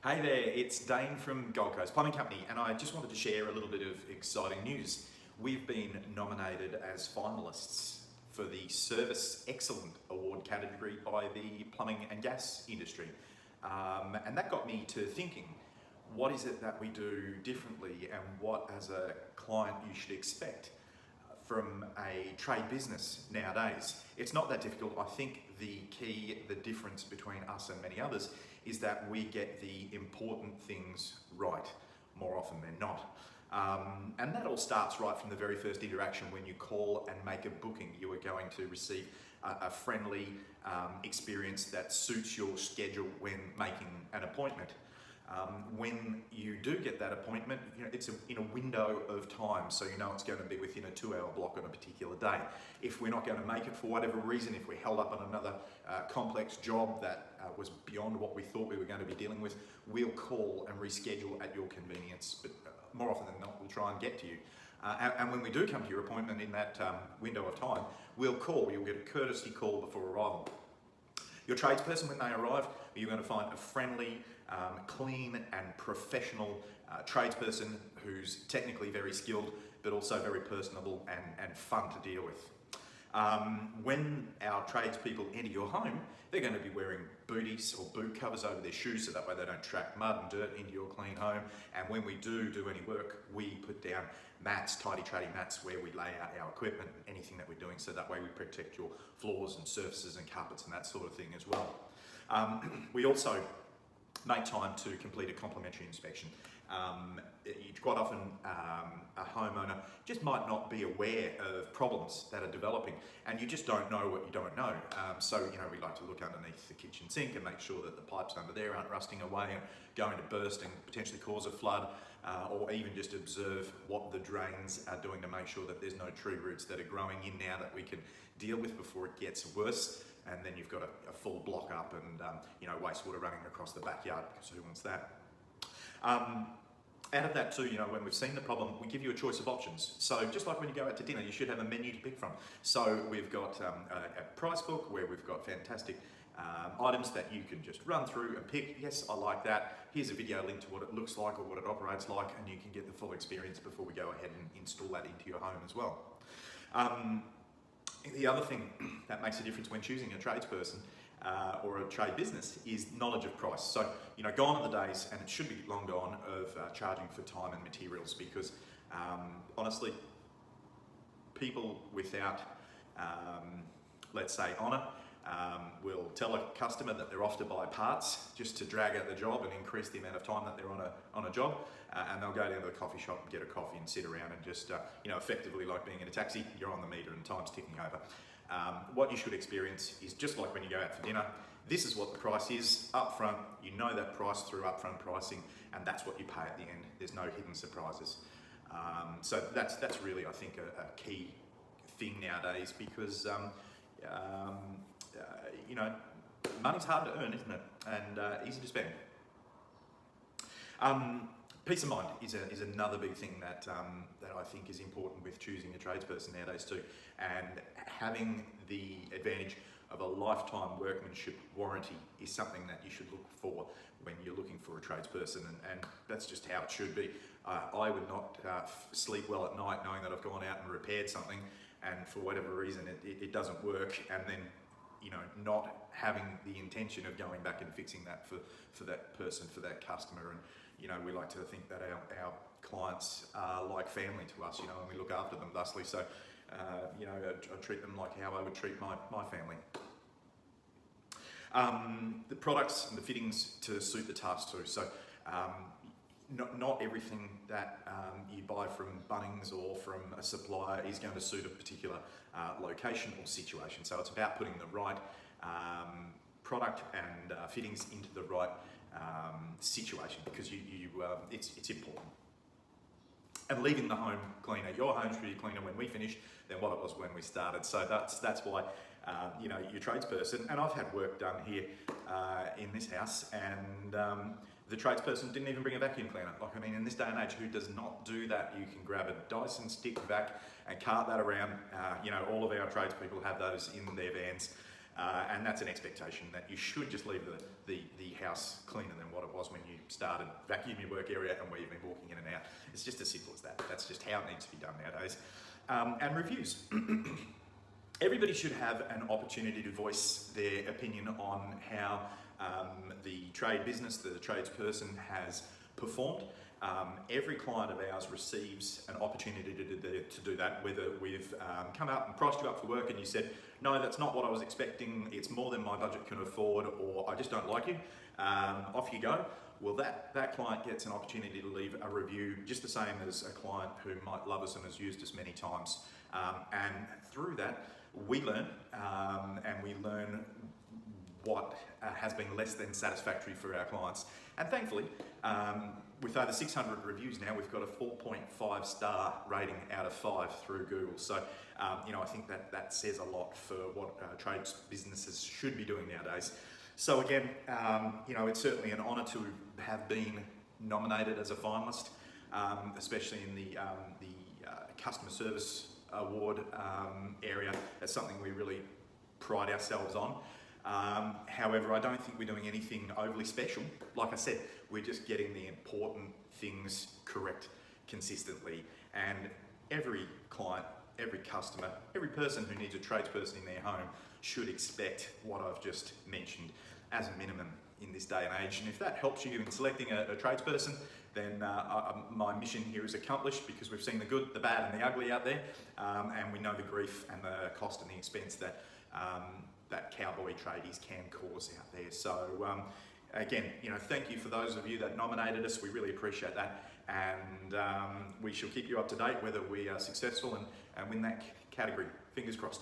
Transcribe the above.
Hey there, it's Dane from Gold Coast Plumbing Company, and I just wanted to share a little bit of exciting news. We've been nominated as finalists for the Service Excellent Award category by the plumbing and gas industry. And that got me to thinking, what is it that we do differently, and what as a client you should expect from a trade business nowadays? It's not that difficult. I think the difference between us and many others is that we get the important things right more often than not. And that all starts right from the very first interaction. When you call and make a booking, you are going to receive a friendly experience that suits your schedule when making an appointment. When you do get that appointment, it's in a window of time, so you know it's going to be within a 2-hour block on a particular day. If we're not going to make it for whatever reason, if we're held up on another complex job that was beyond what we thought we were going to be dealing with, we'll call and reschedule at your convenience, but more often than not, we'll try and get to you. And when we do come to your appointment in that window of time, we'll call. You'll get a courtesy call before arrival. Your tradesperson, when they arrive, you're going to find a friendly, clean and professional tradesperson who's technically very skilled, but also very personable and fun to deal with. When our tradespeople enter your home, they're going to be wearing booties or boot covers over their shoes, so that way they don't track mud and dirt into your clean home. And when we do any work, we put down mats, tidy tradie mats, where we lay out our equipment, anything that we're doing, so that way we protect your floors and surfaces and carpets and that sort of thing as well. We also make time to complete a complementary inspection. Quite often a homeowner just might not be aware of problems that are developing, and you just don't know what you don't know. So we like to look underneath the kitchen sink and make sure that the pipes under there aren't rusting away and going to burst and potentially cause a flood, or even just observe what the drains are doing to make sure that there's no tree roots that are growing in now that we can deal with before it gets worse. And then you've got a full block up and wastewater running across the backyard, because who wants that? Out of that too, when we've seen the problem, we give you a choice of options. So just like when you go out to dinner, you should have a menu to pick from. So we've got a price book where we've got fantastic items that you can just run through and pick. Yes, I like that. Here's a video link to what it looks like or what it operates like, and you can get the full experience before we go ahead and install that into your home as well. The other thing that makes a difference when choosing a tradesperson or a trade business is knowledge of price. So, gone are the days, and it should be long gone, of charging for time and materials, because honestly, people without, let's say, honour, will tell a customer that they're off to buy parts just to drag out the job and increase the amount of time that they're on a job, and they'll go down to the coffee shop and get a coffee and sit around and just, effectively like being in a taxi, you're on the meter and time's ticking over. What you should experience is just like when you go out for dinner. This is what the price is up front. You know that price through upfront pricing, and that's what you pay at the end. There's no hidden surprises. So that's really, I think, a key thing nowadays, because money's hard to earn, isn't it? And easy to spend. Peace of mind is another big thing that I think is important with choosing a tradesperson nowadays too, and having the advantage of a lifetime workmanship warranty is something that you should look for when you're looking for a tradesperson, and that's just how it should be. I would not sleep well at night knowing that I've gone out and repaired something, and for whatever reason it doesn't work, and then not having the intention of going back and fixing that for that person, for that customer. And we like to think that our clients are like family to us, and we look after them thusly. So I treat them like how I would treat my family. The products and the fittings to suit the task too. So not everything that you buy from Bunnings or from a supplier is going to suit a particular location or situation. So it's about putting the right product and fittings into the right situation, because it's important. And leaving the home cleaner, your home should be cleaner when we finish than what it was when we started. So that's why your tradesperson, and I've had work done here in this house, and the tradesperson didn't even bring a vacuum cleaner. In this day and age, who does not do that? You can grab a Dyson stick vac and cart that around. All of our tradespeople have those in their vans. And that's an expectation that you should just leave the house cleaner than what it was when you started. Vacuum your work area and where you've been walking in and out. It's just as simple as that. That's just how it needs to be done nowadays. And reviews. Everybody should have an opportunity to voice their opinion on how the trade business, the tradesperson has performed. Every client of ours receives an opportunity to do that, whether we've come out and priced you up for work and you said, no, that's not what I was expecting, it's more than my budget can afford, or I just don't like you, off you go. Well, that client gets an opportunity to leave a review, just the same as a client who might love us and has used us many times. And through that, we learn, and we learn what has been less than satisfactory for our clients. And thankfully, with over 600 reviews now, we've got a 4.5 star rating out of 5 through Google. So, I think that says a lot for what trades businesses should be doing nowadays. So again, it's certainly an honour to have been nominated as a finalist, especially in the customer service award area. That's something we really pride ourselves on. However, I don't think we're doing anything overly special. Like I said, we're just getting the important things correct consistently. And every client, every customer, every person who needs a tradesperson in their home should expect what I've just mentioned as a minimum in this day and age. And if that helps you in selecting a tradesperson, then my mission here is accomplished, because we've seen the good, the bad and the ugly out there, and we know the grief and the cost and the expense that cowboy tradies can cause out there. So again, thank you for those of you that nominated us. We really appreciate that, and we shall keep you up to date whether we are successful and win that category. Fingers crossed.